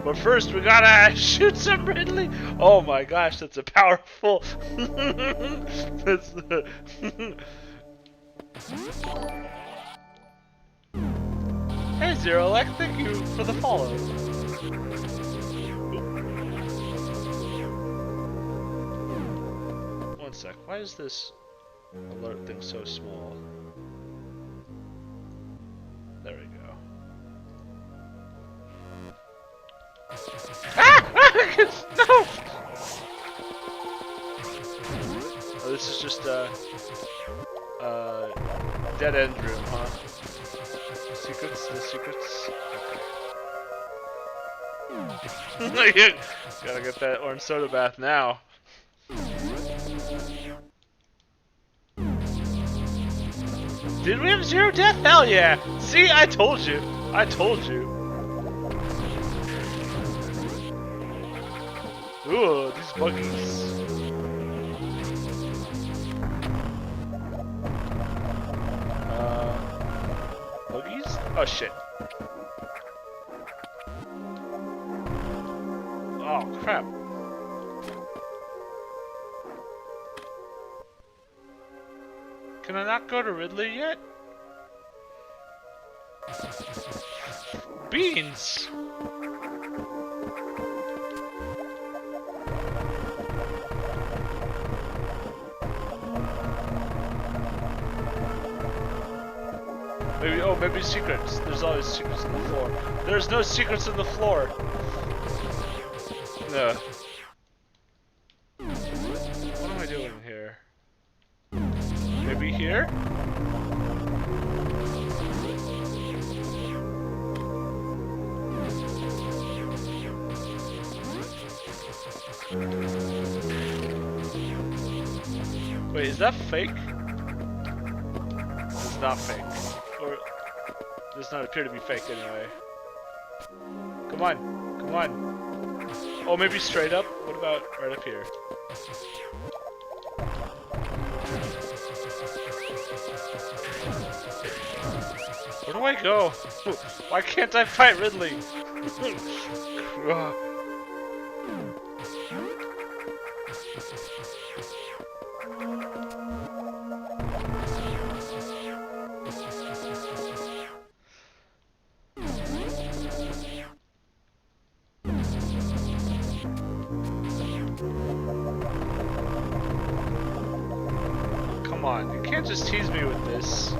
But first, we gotta shoot some Ridley. Oh my gosh, that's a powerful. That's. Hey Zero Elect, thank you for the follow. One sec, why is this alert thing so small? There we go. Ah! No! Oh, this is just a dead end room, huh? Secrets? The secrets? Okay. Gotta get that orange soda bath now. Did we have 0 death? Hell yeah! See, I told you! I told you! Ooh, these buggies. Buggies? Oh shit. Oh crap. Can I not go to Ridley yet? Beans! Maybe, oh, maybe secrets. There's always secrets on the floor. There's no secrets on the floor. No. What am I doing here? Maybe here? Wait, is that fake? It's not fake. Or does not appear to be fake anyway. Come on, come on. Oh, maybe straight up? What about right up here? Where do I go? Why can't I fight Ridley? Come on, you can't just tease me with this.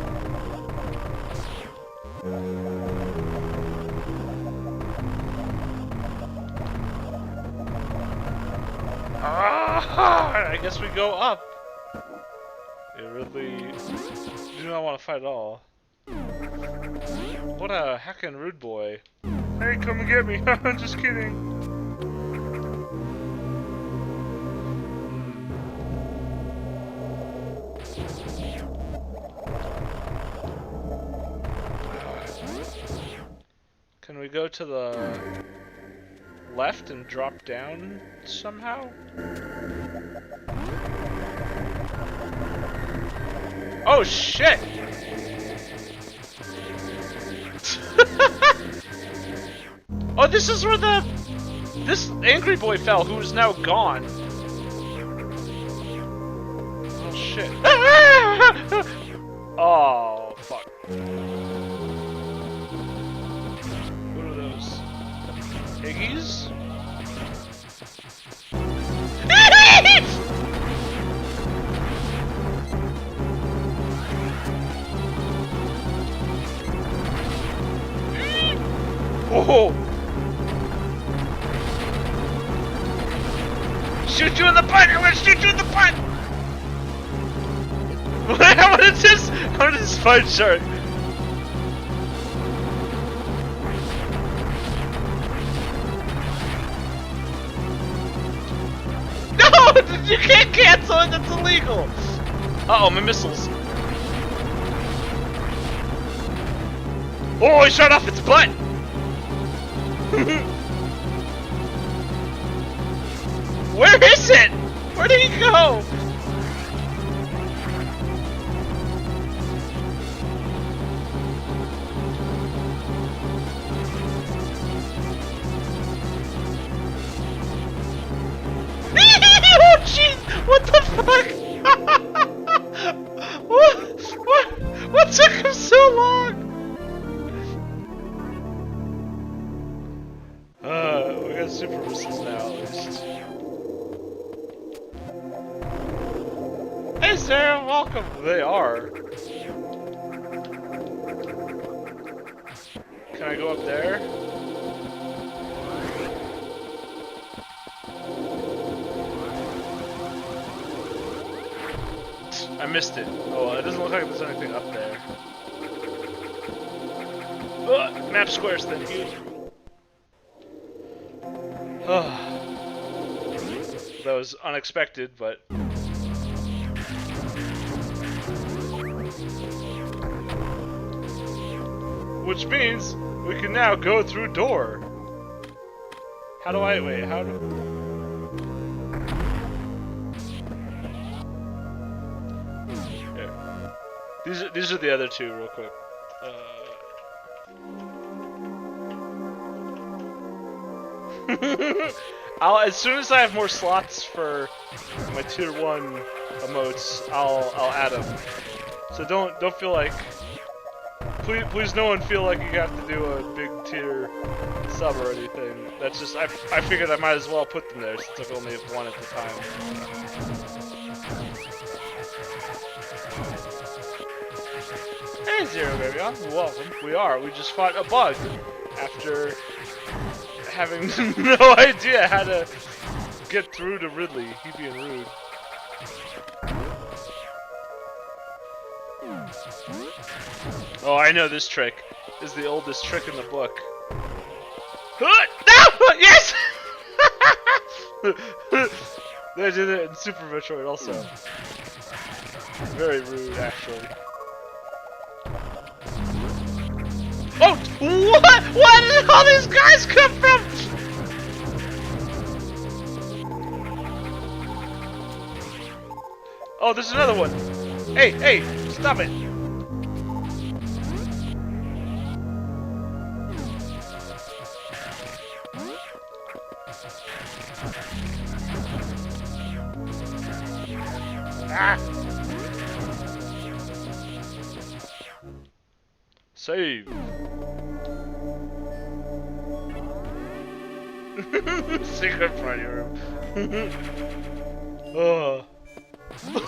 I guess we go up. It really do not want to fight at all. What a heckin' rude boy. Hey, come and get me. I'm just kidding. Can we go to the left and drop down somehow? Oh shit! Oh, this is where this angry boy fell, who is now gone. Oh shit! Oh fuck! What are those? Iggies? Oh! Shoot you in the butt! I'm gonna shoot you in the butt! What is this? How does this fight start? No! You can't cancel it! That's illegal! Uh-oh, my missiles. Oh, I shot off its butt! Where is it? Where did he go? What took him so long? We got super missiles now, at least. Hey Sarah, welcome! They are. Can I go up there? I missed it. Oh, it doesn't look like there's anything up there. Map squares, thank you. That was unexpected, but... Which means we can now go through door. How do I... Wait, how do... Here. These are the other two, real quick. As soon as I have more slots for my tier 1 emotes, I'll add them. So don't feel like, please no one feel like you have to do a big tier sub or anything. That's just I figured I might as well put them there since I only have one at the time. Hey Zero Baby, welcome. We just fought a bug after having no idea how to get through to Ridley. He being rude. Oh, I know this trick. This is the oldest trick in the book. No! Yes! They did it in Super Metroid also. Very rude, actually. Oh! What? Where did all these guys come from? Oh, there's another one. Hey, stop it. Ah! Save. Secret party room. Oh.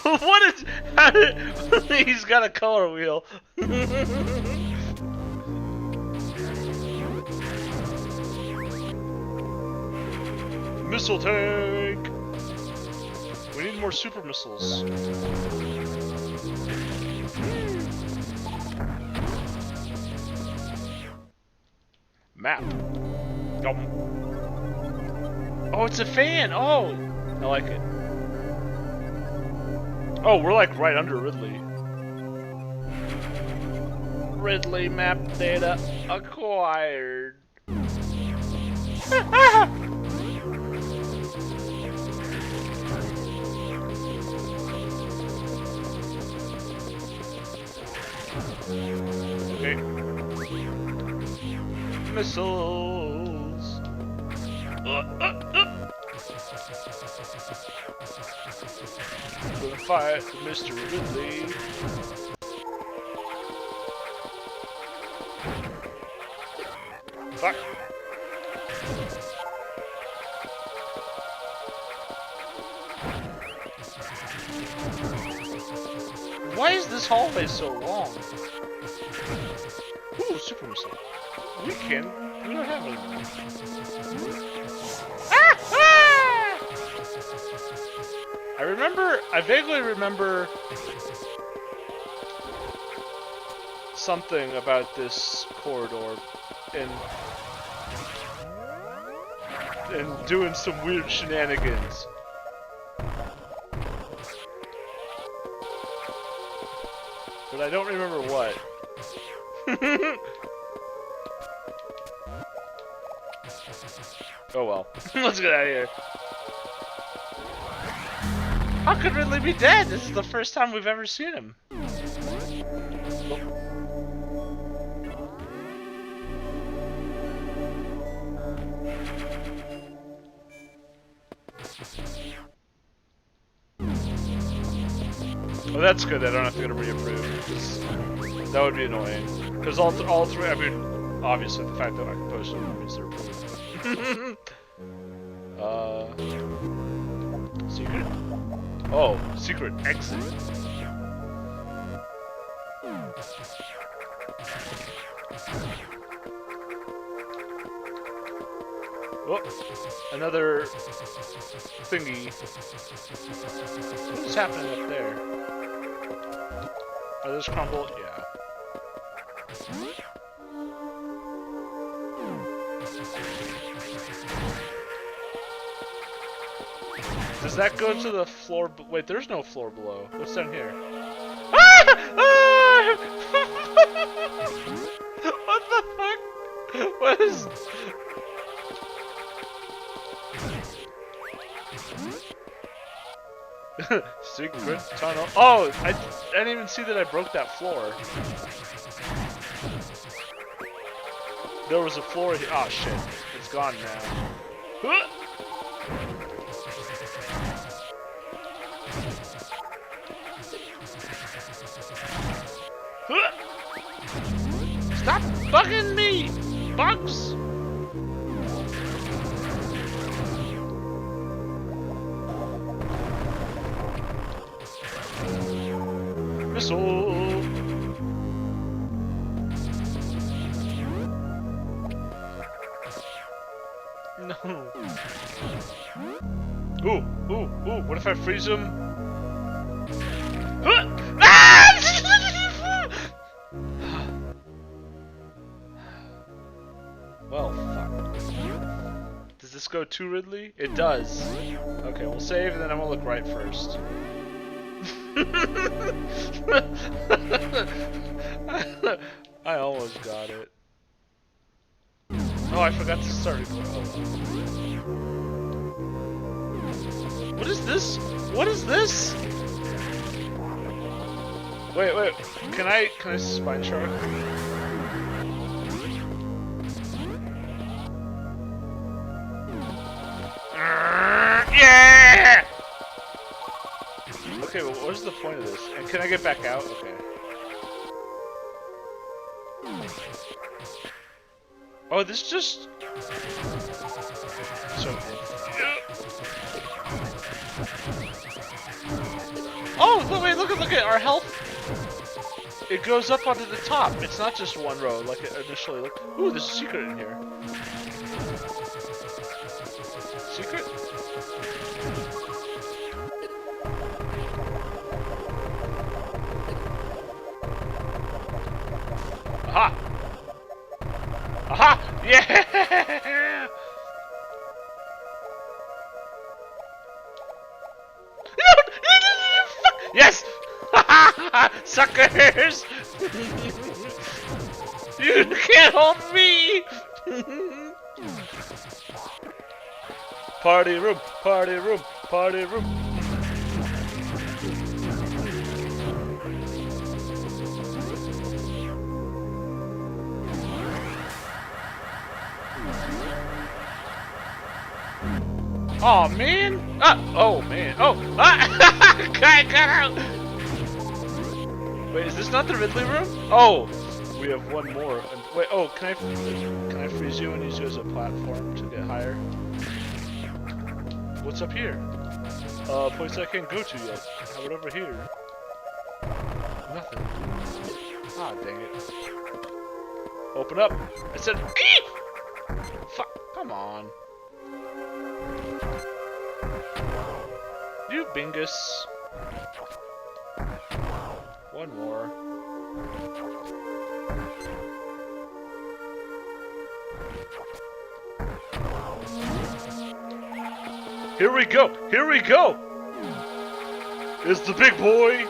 What is... How did, he's got a color wheel. Missile tank. We need more super missiles. Map. Oh, it's a fan! Oh! I like it. Oh, we're like right under Ridley. Ridley map data acquired. Okay. Missiles. Gonna fight Mr. Ridley. Fuck. Why is this hallway so long? Ooh, super missile. We don't have any. I vaguely remember something about this corridor and doing some weird shenanigans. But I don't remember what. Oh well. Let's get out of here. How could Ridley be dead? This is the first time we've ever seen him. Well, that's good. I don't have to get a reapproved, because that would be annoying. Because all three, I mean, obviously the fact that I can post them means they're approved. Secret? Oh, secret exit. Whoop! Another thingy. What's happening up there? Are those crumbled? Yeah. Does that go to the floor? Wait, there's no floor below. What's down here? Ah! Ah! What the fuck? What is? Secret tunnel. Oh, I didn't even see that I broke that floor. There was a floor here. Oh shit, it's gone now. Stop bugging me, bugs! Missile! No. Ooh, what if I freeze him? Well, fuck. Does this go to Ridley? It does. Okay, we'll save and then I'm gonna look right first. I almost got it. Oh, I forgot to start recording. Oh. What is this? What is this? Wait. Can I spine shark? Yeah! Okay, well, what's the point of this? And can I get back out? Okay. Oh, this just... So... Oh, wait, look at our health. It goes up onto the top. It's not just one row like it initially looked. Ooh, there's a secret in here. Secret? Aha! Aha! Yeah! Yes! Suckers! You can't hold me! Party room, party room, party room. Oh man! Oh man! Oh! I got out! Wait, is this not the Ridley room? Oh, we have one more. Wait, oh, can I freeze you and use you as a platform to get higher? What's up here? Place I can't go to yet. How about over here? Nothing. Ah, dang it. Open up. I said, eee! Fuck, come on. You bingus. One more. Here we go! Here we go! It's the big boy!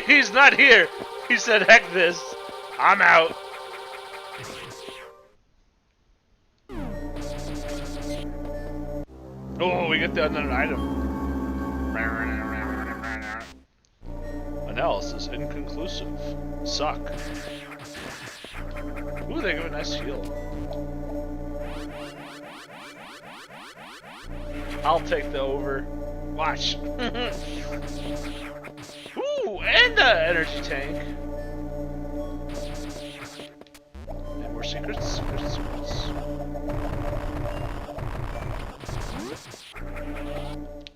He's not here! He said, heck this! I'm out! Oh, we get the unknown item. Analysis inconclusive. Suck. Ooh, they give a nice heal. I'll take the over. Watch. Ooh, and the energy tank. And more secrets, secrets.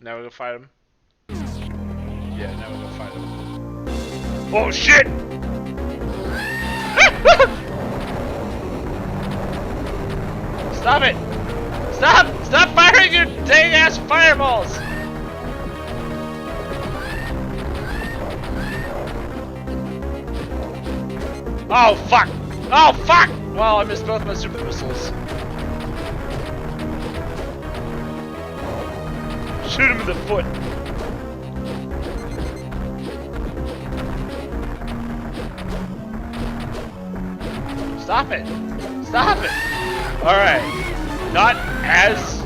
Now we go fight him. Yeah, now we go fight him. Oh shit! Stop it! Stop! Stop firing your dang ass fireballs! Oh fuck! Oh fuck! Wow, I missed both my super missiles. Shoot him in the foot. Stop it! Stop it! Alright. Not as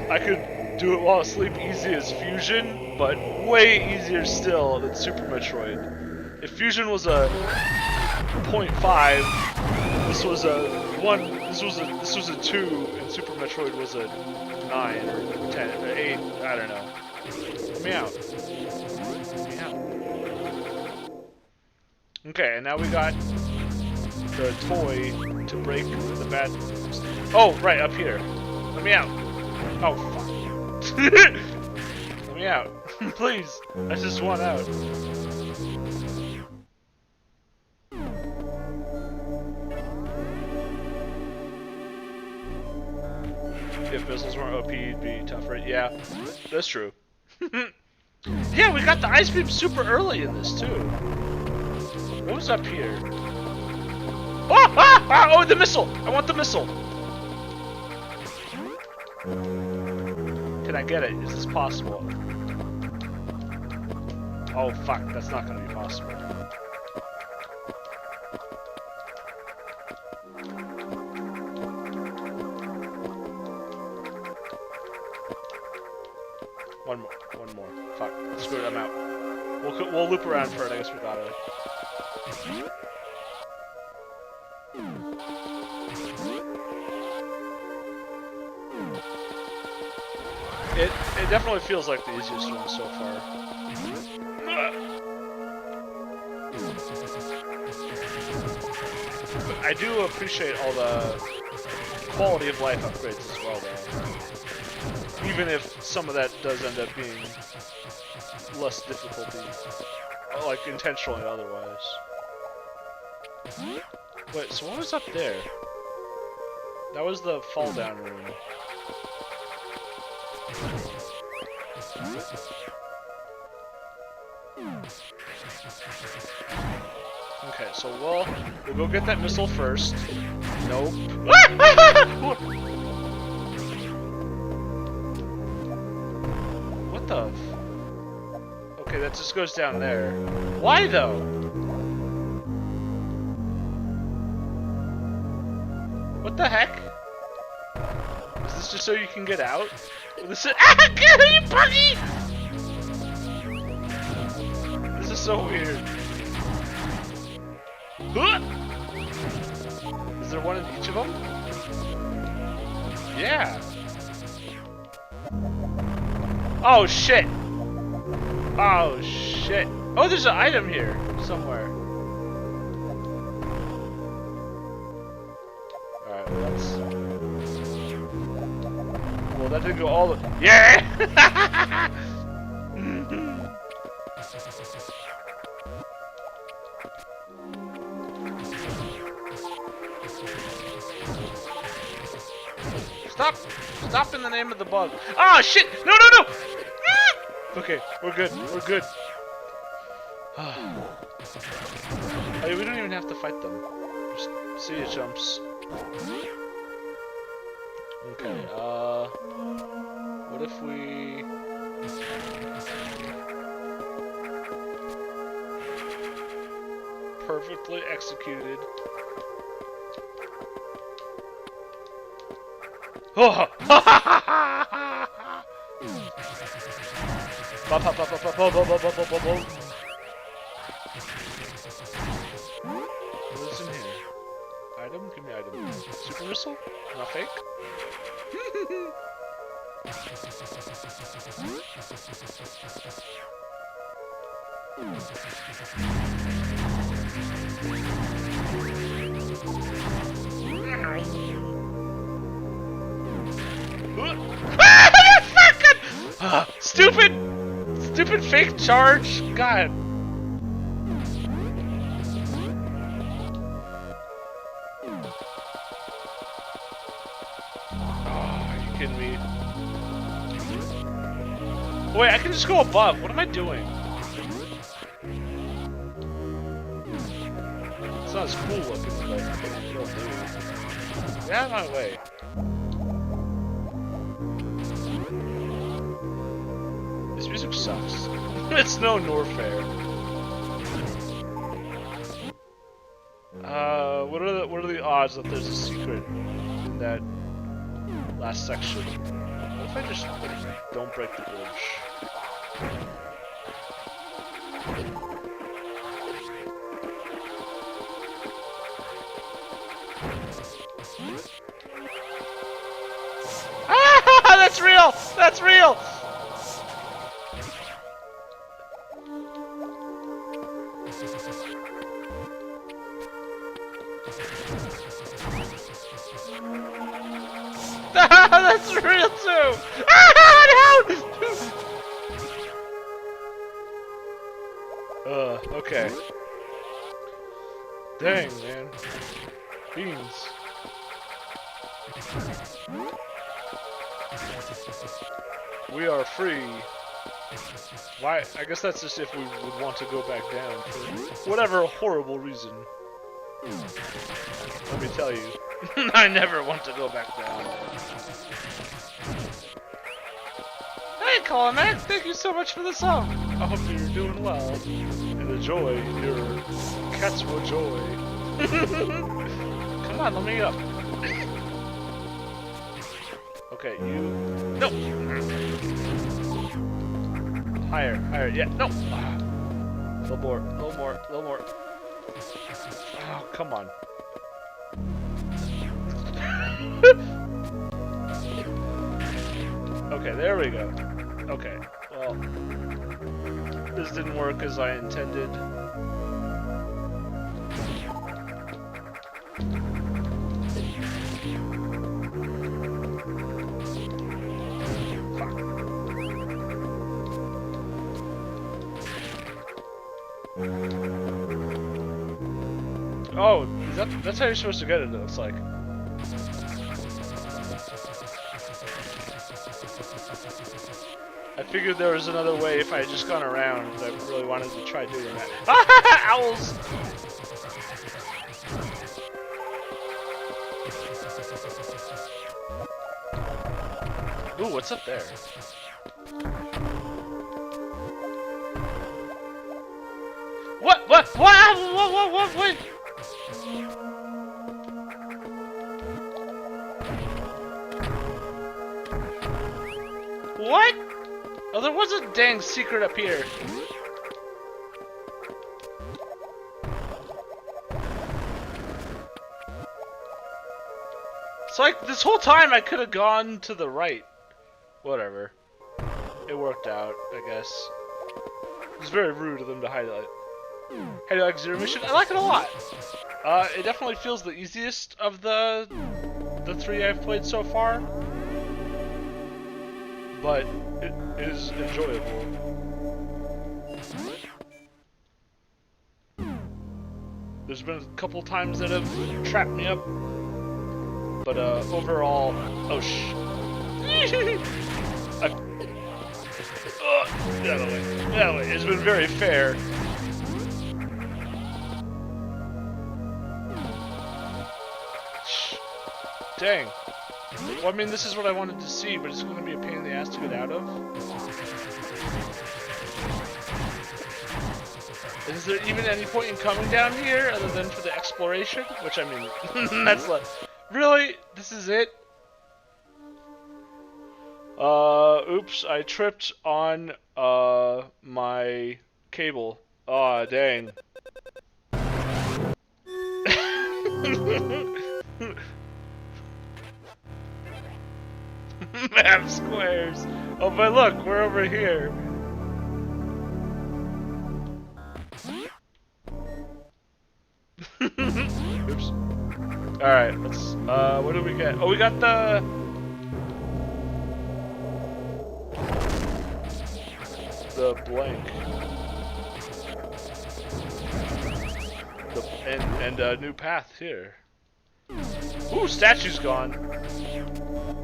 I could do it while asleep easy as Fusion, but way easier still than Super Metroid. If Fusion was a 0.5, this was a 1, this was a 2, and Super Metroid was a 9 or 10 or 8, I don't know. Let me out. Let me out. Okay, and now we got the toy to break the bad. Oh, right up here. Let me out. Oh fuck. Let me out, please. I just want out. If missiles weren't OP, it'd be tougher. Yeah, that's true. Yeah, we got the ice beam super early in this too. What was up here? Oh, oh, the missile! I want the missile! Can I get it? Is this possible? Oh fuck, that's not gonna be possible. One more. Fuck. Screw it, I'm out. We'll loop around for it, I guess we got it. It definitely feels like the easiest one so far. But I do appreciate all the quality of life upgrades as well, though. Even if some of that does end up being less difficulty, like intentionally otherwise. Wait, so what was up there? That was the fall down room. Okay, so we'll go get that missile first. Nope. What the? Okay, that just goes down there. Why though? What the heck? Is this just so you can get out? This is you buggy! This is so weird. Is there one in each of them? Yeah. Oh shit! Oh shit! Oh, there's an item here somewhere. Alright, well that's... Well, that didn't go all the... Yeah! Stop! Stop in the name of the bug. Ah, shit! No, no, no! Okay, we're good. We're good. Oh, we don't even have to fight them. Just see it jumps. Okay, what if we... Perfectly executed. Oh! What is in here? Item? Give me item. Super missile? Not fake? Stupid fake charge. God. Are you kidding me? Wait, I can just go above. What am I doing? It's not as cool looking, but it'll do. Get out of my way. This music sucks. It's no Norfair. What are the odds that there's a secret in that last section? What if I just don't break the bridge? Ah! That's real! That's real! That's real too! Ah, no! Okay. Dang, man. Beans. We are free. Why? I guess that's just if we would want to go back down for whatever horrible reason. Let me tell you, I never want to go back down. Hey, Colin, thank you so much for the song. I hope you're doing well and enjoy your cat's joy. Come on, let me up. Okay, you. No. Higher, higher. Yeah, no. A little more, a little more, a little more. Oh, come on. Okay, there we go. Okay, well, this didn't work as I intended. Oh, that's how you're supposed to get it, it looks like. I figured there was another way if I had just gone around, but I really wanted to try doing that. Ah, owls! Ooh, what's up there? What? Wait! What? Oh, there was a dang secret up here. So, like, this whole time I could have gone to the right. Whatever. It worked out, I guess. It was very rude of them to highlight. How do you like Zero Mission? I like it a lot. It definitely feels the easiest of the three I've played so far. But it is enjoyable. There's been a couple times that have trapped me up. But overall, oh that way. It's been very fair. Dang. Well, I mean, this is what I wanted to see, but it's going to be a pain in the ass to get out of. Is there even any point in coming down here other than for the exploration? Which, I mean, that's like... Really? This is it? Oops, I tripped on, my cable. Aw, dang. Map squares. Oh, but look, we're over here. Oops. Alright, let's, what do we get? Oh, we got the blank. And a new path here. Ooh, statue's gone.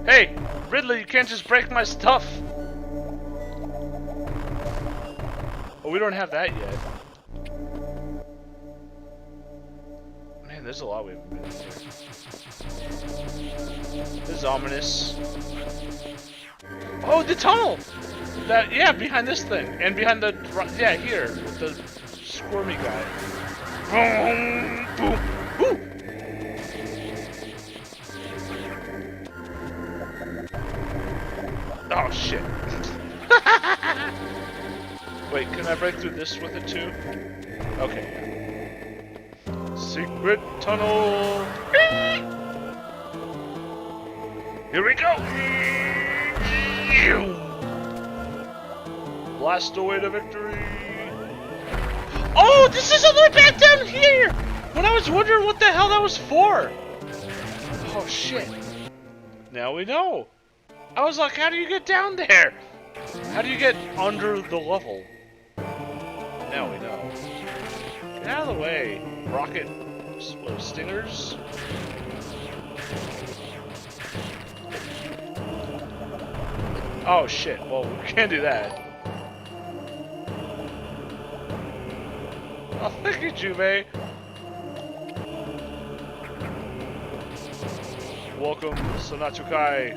Hey, Ridley, you can't just break my stuff. Oh, we don't have that yet. Man, there's a lot we haven't been in here. This is ominous. Oh, the tunnel! That, yeah, behind this thing. And behind the, yeah, here, with the squirmy guy. Boom! Boom! Woo! Oh, shit. Wait, can I break through this with it, too? Okay. Secret tunnel! Here we go! Blast away to victory! Oh, this is all the way back down here! When I was wondering what the hell that was for! Oh, shit. Now we know. I was like, how do you get down there? How do you get under the level? Now we know. Get out of the way. Rocket stingers? Oh shit, well we can't do that. Oh, thank you, Juve. Welcome, Sonatsukai.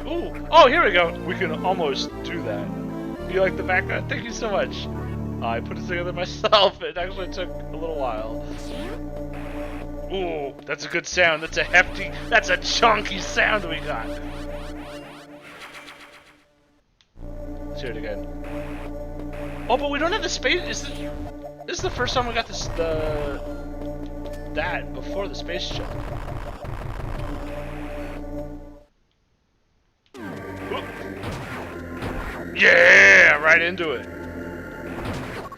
Ooh, oh, here we go. We can almost do that. You like the background? Thank you so much. I put it together myself. It actually took a little while. Ooh, that's a good sound. That's a hefty, that's a chunky sound we got. Let's hear it again. Oh, but we don't have the space. This is the first time we got this, that before the space jump. Yeah, right into it.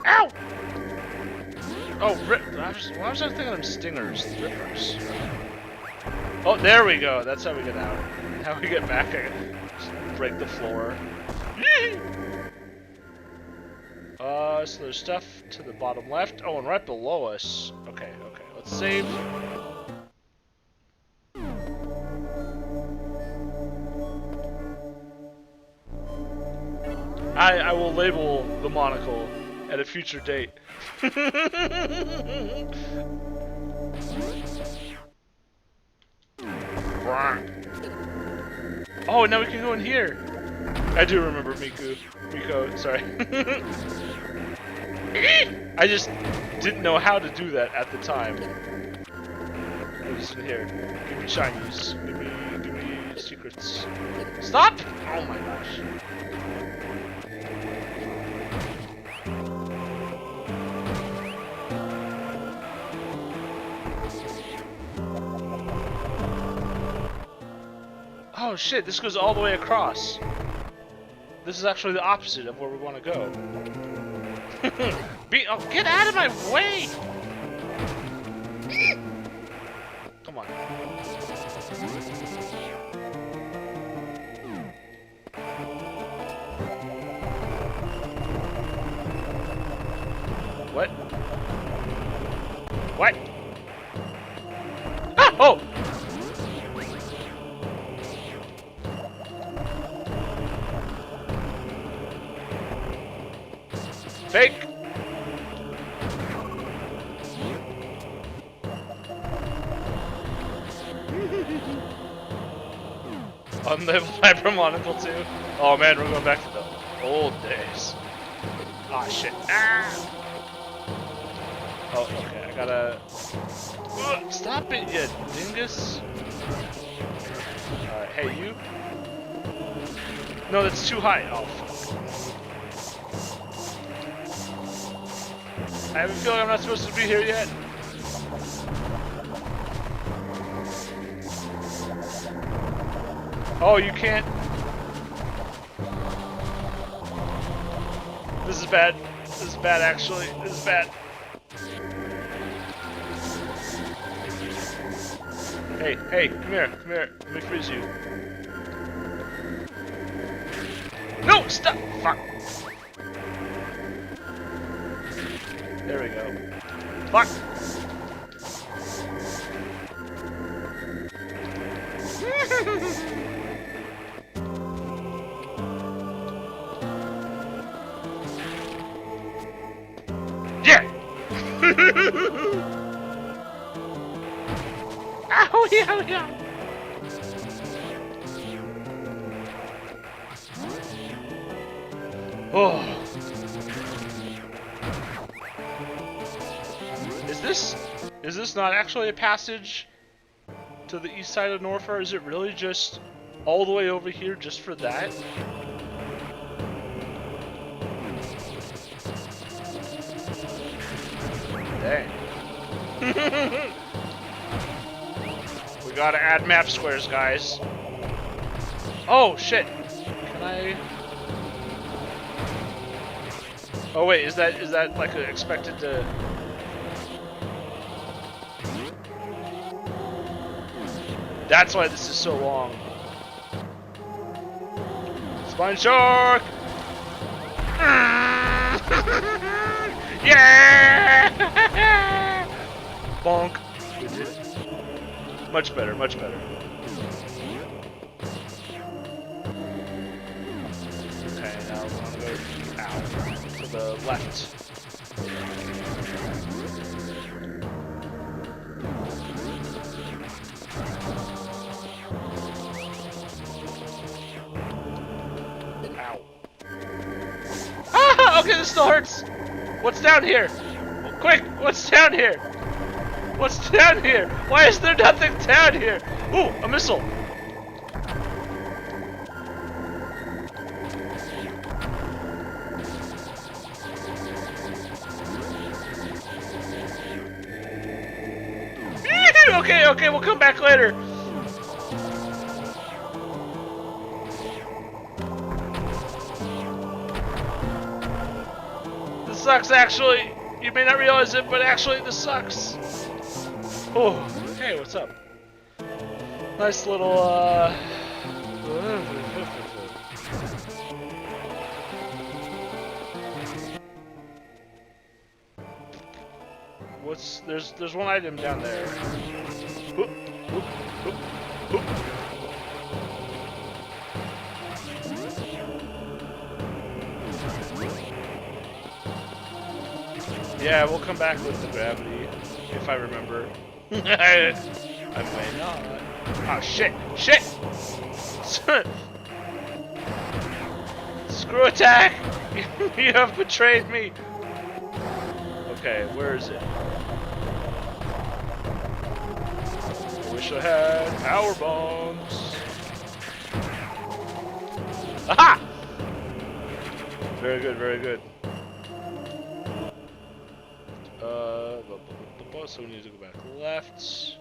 Ow! Oh, why was I thinking of stingers? Rippers. Oh, there we go. That's how we get out. How we get back. I just break the floor. So there's stuff to the bottom left. Oh, and right below us. Okay, okay. Let's save. I will label the monocle at a future date. Oh, now we can go in here. I do remember Miko, sorry. I just didn't know how to do that at the time. What's in here? Give me shinies. Give me secrets. Stop! Oh my gosh. Oh shit, this goes all the way across. This is actually the opposite of where we want to go. Oh, get out of my way! Come on. What? What? Ah! Oh! Fake! Unlabeled Hyper Monocle 2. Oh man, we're going back to the old days. Ah, shit. Ah! Oh, okay, I gotta... Stop it, you dingus! Alright, hey, you? No, that's too high. Oh, fuck. I have a feeling I'm not supposed to be here yet. Oh, you can't. This is bad. This is bad, actually. This is bad. Hey, hey, come here, come here. Let me freeze you. No, stop! Fuck. There we go. Fuck! Yeah! Ow, yeah, yeah! Oh. Is this not actually a passage to the east side of Norfair? Is it really just all the way over here just for that? Dang. We gotta add map squares, guys. Oh shit! Can I? Oh wait, is that like expected to? That's why this is so long. Spine shark! Yeah! Bonk. We did it. Much better, much better. Okay, now we're gonna go out to the left. Ow. Ah! Okay, this still hurts! What's down here? Quick! What's down here? What's down here? Why is there nothing down here? Ooh, a missile! Okay, okay, we'll come back later. This sucks, actually. You may not realize it, but actually this sucks. Oh, hey, what's up? Nice little, there's one item down there. Oop, oop, oop, oop. Yeah, we'll come back with the gravity, if I remember. I may not. Oh, shit! Shit! Screw attack! You have betrayed me! Okay, where is it? I wish I had power bombs. Aha! Very good, very good. So we need to go back left,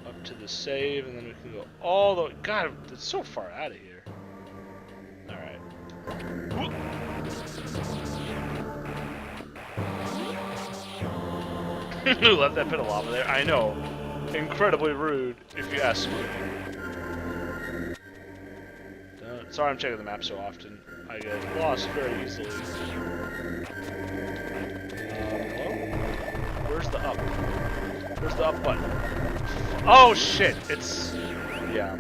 up to the save, and then we can go all the way. God, it's so far out of here. Alright. Left that pit of lava there. I know. Incredibly rude, if you ask me. Sorry I'm checking the map so often. I get lost very easily. Where's the up? Where's the up button? Oh shit! It's... yeah.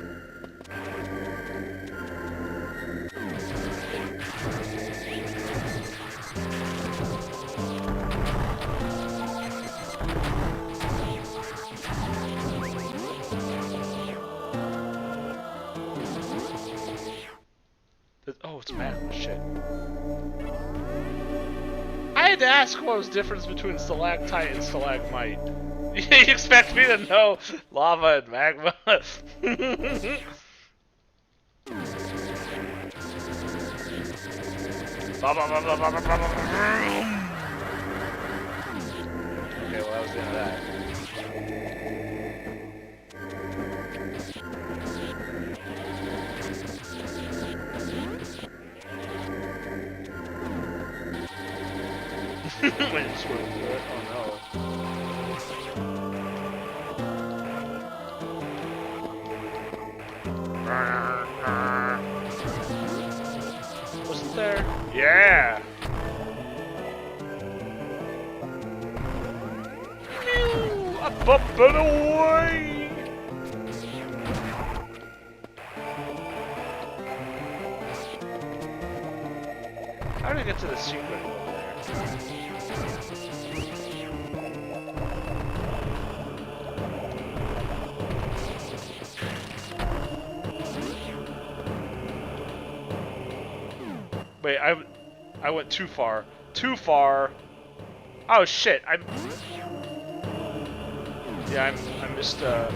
Oh, it's mad. Shit. I had to ask what was the difference between stalactite and stalagmite. You expect me to know lava and magma? Okay, well that was the end of that. Wait, swim through it. Oh no. Wasn't there? Yeah! Up, up, and away! How did I get to the secret over there? Wait, I went too far. Too far. Oh shit! I missed a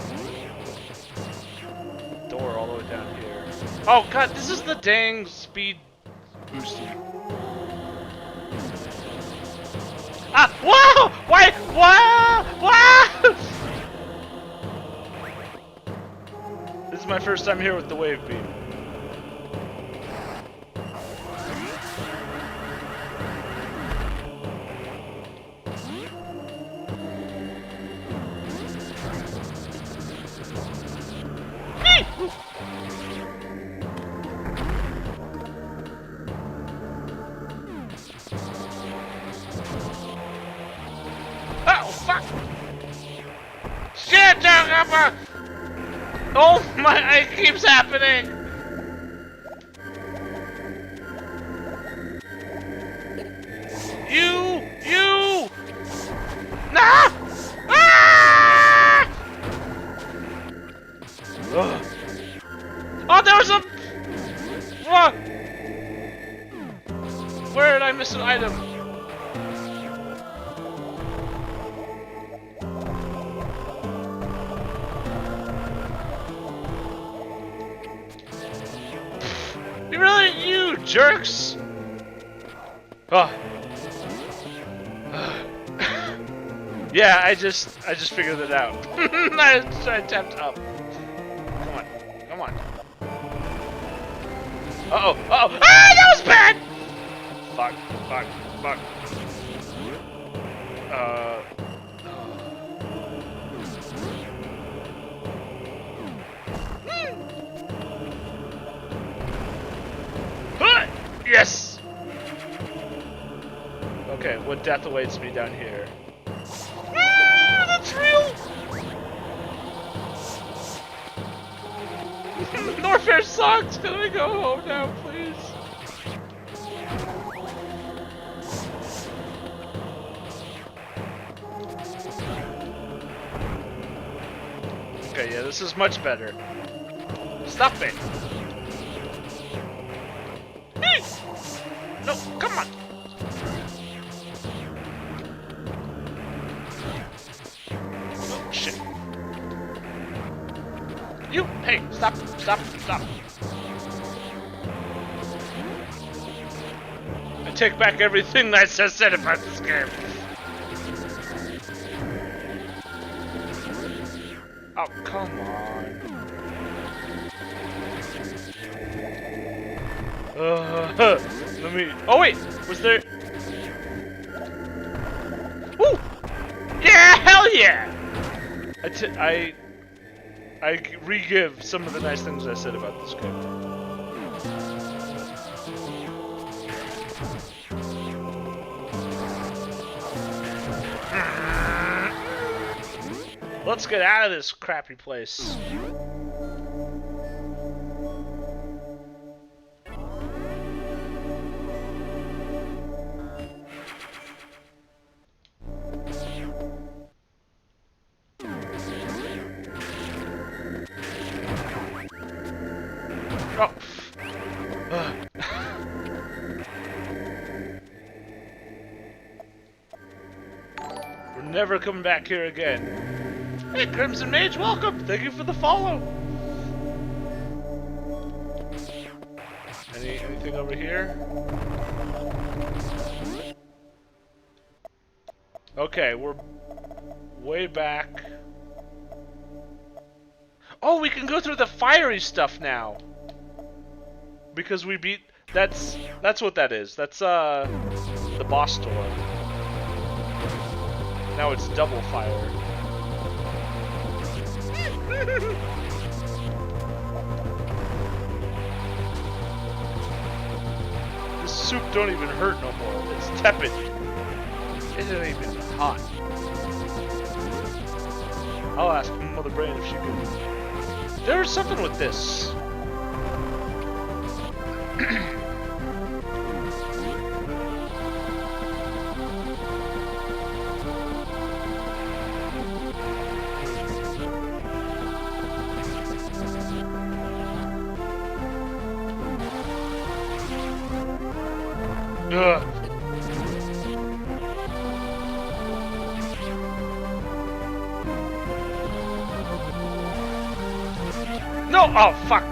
door all the way down here. Oh god, this is the dang speed boosty. Ah! Whoa! Why? Whoa! Whoa! This is my first time here with the wave beam. Oh fuck! Shit! Oh my! It keeps happening. You! Nah! Ah! Ugh. Oh, there was a. What? Where did I miss an item? You jerks! Oh. Yeah, I just figured it out. I tapped up. Come on. Uh-oh. Ah, that was bad! Fuck. Yes! Okay, what death awaits me down here? Ah, that's real! Norfair sucks! Can I go home now, please? Okay, yeah, this is much better. Stop it! No, come on! Oh, shit. You! Hey, stop! I take back everything I just said about this game. Oh, come on. Let me. Oh wait, was there? Woo! Yeah, hell yeah! I re-give some of the nice things I said about this game. Let's get out of this crappy place. Oh. We're never coming back here again. Hey, Crimson Mage, welcome! Thank you for the follow! Anything over here? Okay, we're way back. Oh, we can go through the fiery stuff now! Because we beat... That's what that is. That's, the boss door. now it's double fire. This soup don't even hurt no more. It's tepid. It ain't even hot. I'll ask Mother Brain if she could. There's something with this. Ugh. No! Oh, fuck!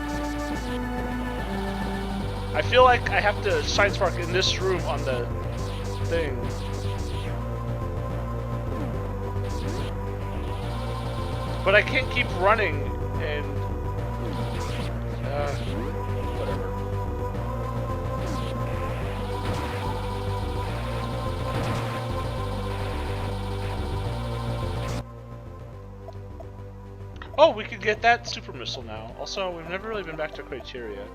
I feel like I have to Shine Spark in this room on the thing. But I can't keep running and... whatever. Oh, we could get that super missile now. Also, we've never really been back to Criteria.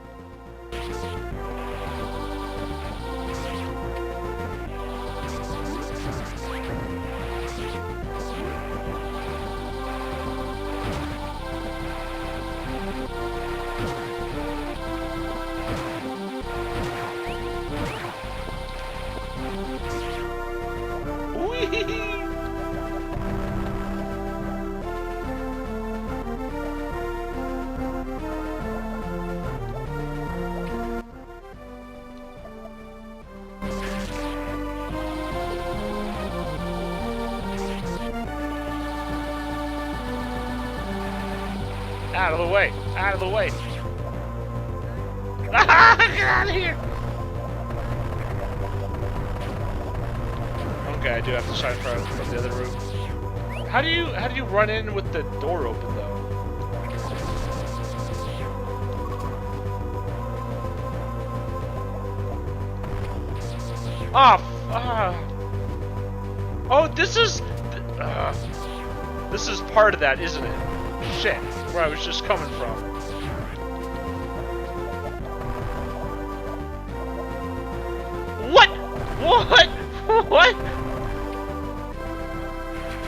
Out of the way! Out of the way! Ah, get out of here! Okay, I do have to shine from the other room. How do you run in with the door open though? Oh, this is part of that, isn't it? Shit, where I was just coming from. What? What? What?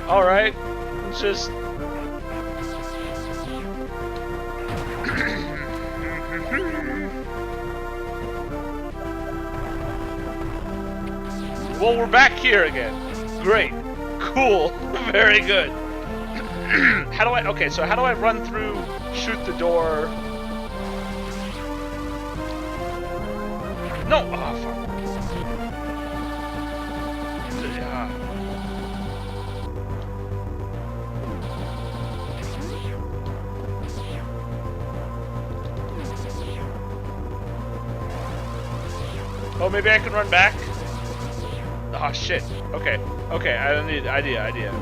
All right, it's just. Well, we're back here again. Great. Cool. Very good. How do I... Okay, so how do I run through, shoot the door? No! Oh, fuck. Oh, maybe I can run back? Oh, shit. Okay. Okay, I don't need... Idea.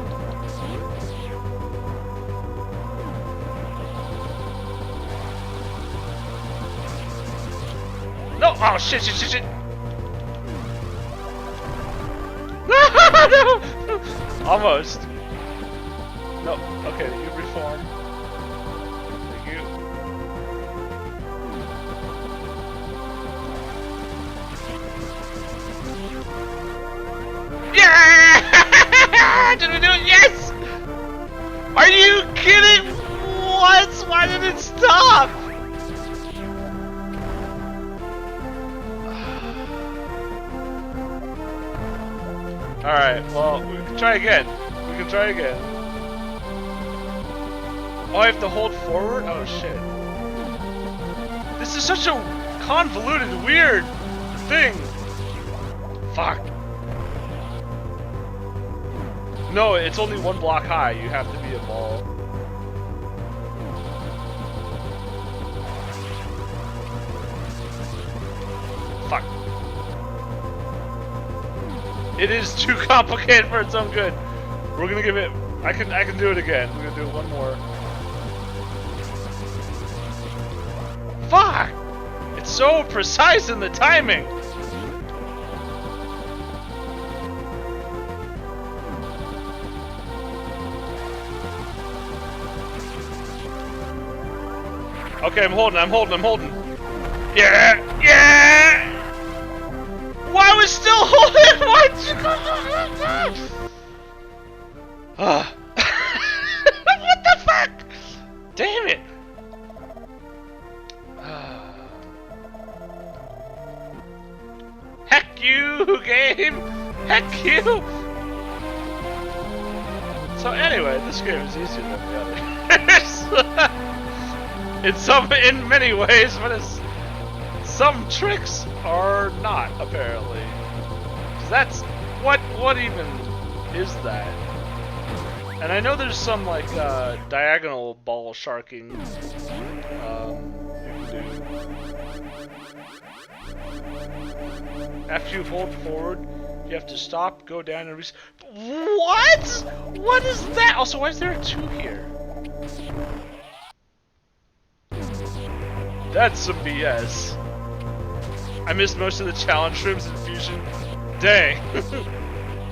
No! Oh, shit. No! Almost. No. Okay, you reform. Thank you. Yeah! Did we do it? Yes! Are you kidding? What? Why did it stop? Alright, well, we can try again. Oh, I have to hold forward? Oh, shit. This is such a convoluted, weird thing. Fuck. No, it's only one block high. You have to be a ball. Fuck. It is too complicated for its own good. We're gonna give it... I can do it again. We're gonna do it one more. Fuck! It's so precise in the timing! Okay, I'm holding. Yeah! Yeah! Why was still holding? What the fuck? Damn it! Heck you, game! Heck you! So anyway, this game is easier than the others. in many ways, but some tricks are not, apparently. 'Cause that's what even is that? And I know there's some like diagonal ball sharking you can do. After you hold forward, you have to stop, go down, and reset. What? What is that? Also, why is there a 2 here? That's some BS. I missed most of the challenge rooms in Fusion. Dang.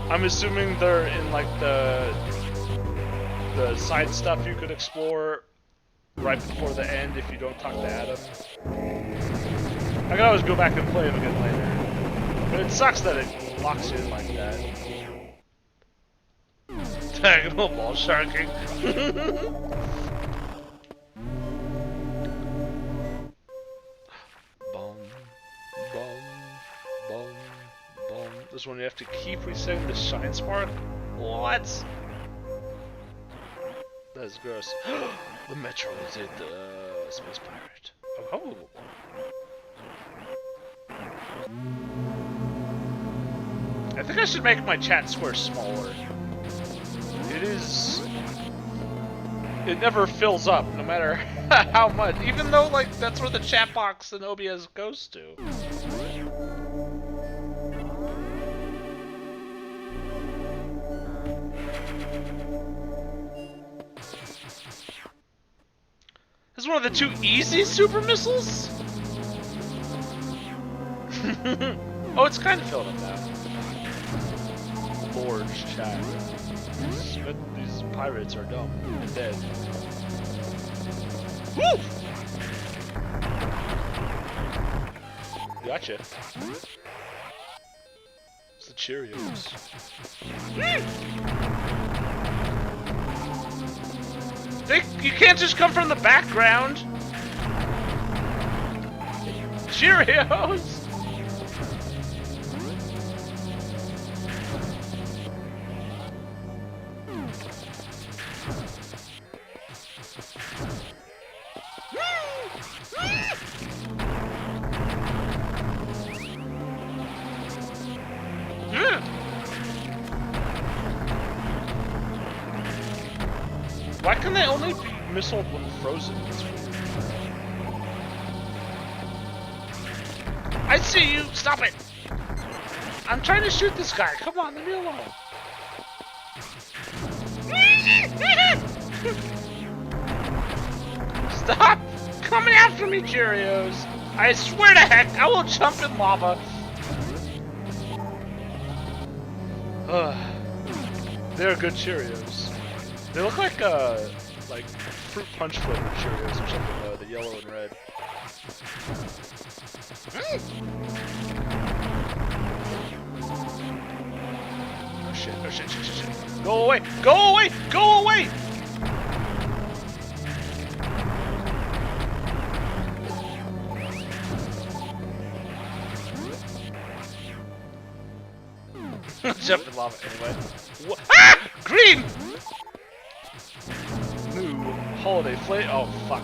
I'm assuming they're in like the side stuff you could explore right before the end if you don't talk to Adam. I can always go back and play him again later. But it sucks that it locks you in like that. Diagonal ball sharking. This one you have to keep resetting the shine spark? What? That's gross. The Metroid is the Space Pirate. Oh. I think I should make my chat square smaller. It never fills up, no matter how much. Even though, like, that's where the chat box in OBS goes to. This is one of the 2 easy super missiles? Oh, it's kind of filled up now. Lord's chat. These pirates are dumb and dead. Woo! Gotcha. It's the Cheerios. You can't just come from the background. Cheerios. Why can they only be missiled when frozen? I see you! Stop it! I'm trying to shoot this guy! Come on, leave me alone! Stop coming after me, Cheerios! I swear to heck, I will jump in lava! They're good Cheerios. They look like fruit punch flavored Cheerios or something, the yellow and red. Oh shit, oh shit, shit, shit, shit. Go away! Go away! Go away! Jump in lava anyway. What? Ah! Green! New holiday flavor. Oh, fuck.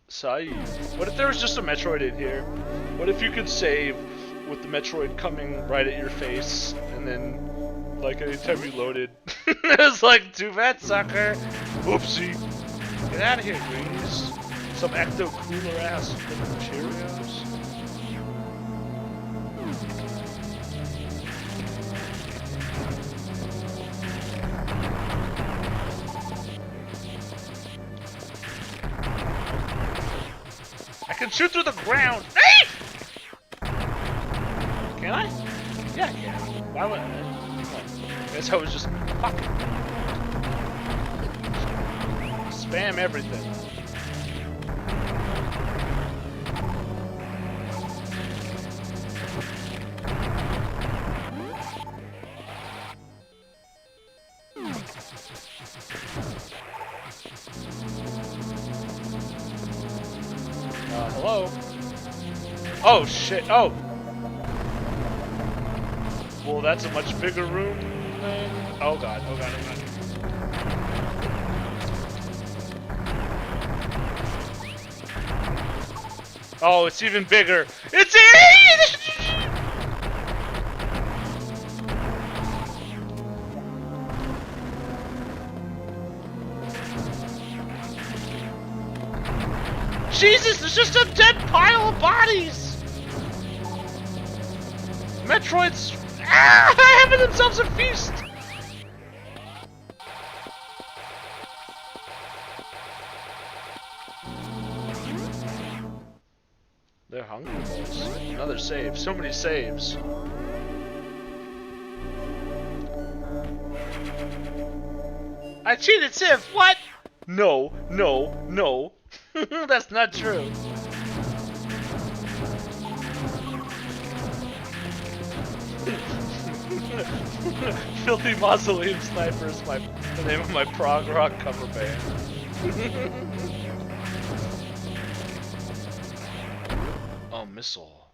Save. What if there was just a Metroid in here? What if you could save with the Metroid coming right at your face, and then, like, anytime you loaded, it's like, too bad, sucker. Oopsie. Get out of here, Greenies. Some ecto cooler ass Cheerios. I can shoot through the ground. Hey! Can I? Yeah, I can. Why would I? I guess I was just fucking. spam everything. Hello? Oh shit, oh! Well, that's a much bigger room than... Oh god, oh god, oh god. Oh, it's even bigger! It's Jesus, there's just a dead pile of bodies! Metroid's having themselves a feast! They're hungry balls. Another save. So many saves. I cheated Civ! What? No, no, no. That's not true. Filthy Mausoleum Sniper is the name of my prog rock cover band. Oh, missile.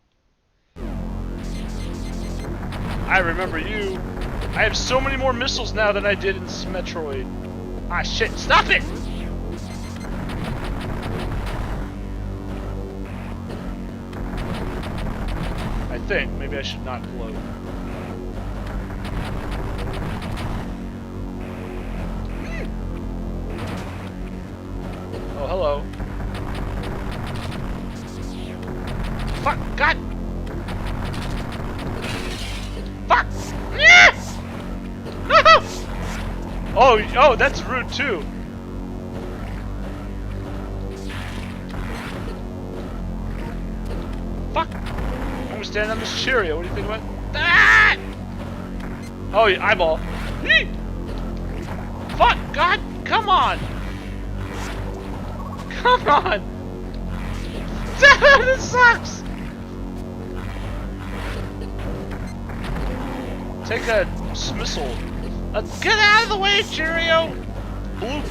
I remember you. I have so many more missiles now than I did in Metroid. Ah, shit. Stop it! I think. Maybe I should not float. Oh, hello. Fuck! God! Fuck! No! Oh, that's rude too. Fuck! I'm gonna stand on this Cheerio. What do you think about that? Oh, eyeball. Fuck! God! Come on! Come on! This sucks! Take a missile. Get out of the way, Cheerio! Blue.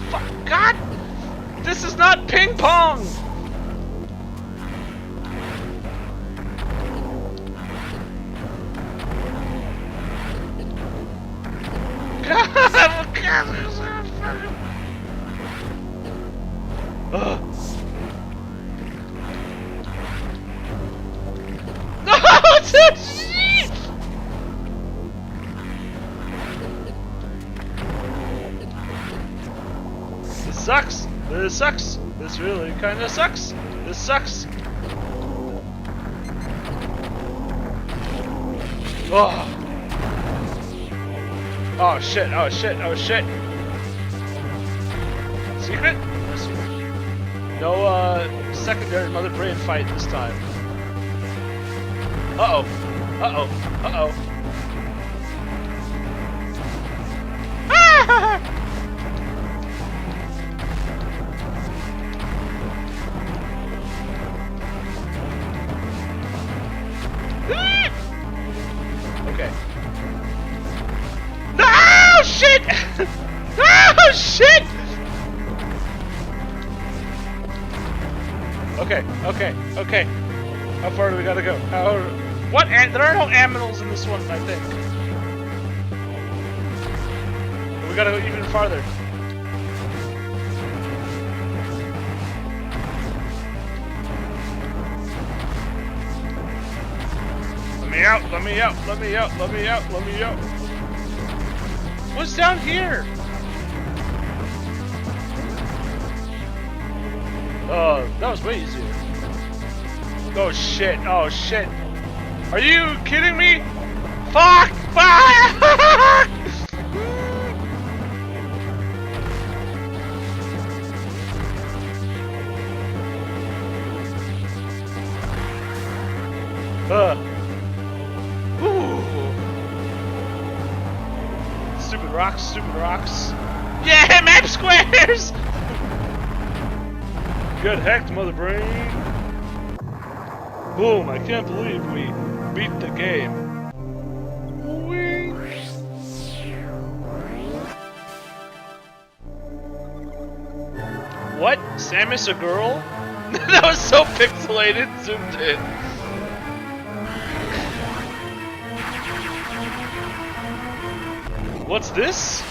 Fuck. God! This is not ping pong! No, dude! This sucks. This sucks. This really kind of sucks. This sucks. Oh. Oh shit. Oh shit. Oh shit. Secret? No secret. No secondary mother brain fight this time. Uh-oh. Uh-oh. Uh-oh. Ah! Okay. No! Shit! Oh, shit! Okay, okay, okay. How far do we gotta go? What? There are no aminals in this one, I think. We gotta go even farther. Let me out, let me out, let me out, let me out, let me out. What's down here? Oh, that was way easier. Oh shit, oh shit. Are you kidding me? Fuck! Fuck! Ooh. Stupid rocks, stupid rocks. Yeah, map squares! Get hacked, mother brain! Boom, I can't believe we beat the game. Whee. What? Samus a girl? That was so pixelated, zoomed in. What's this?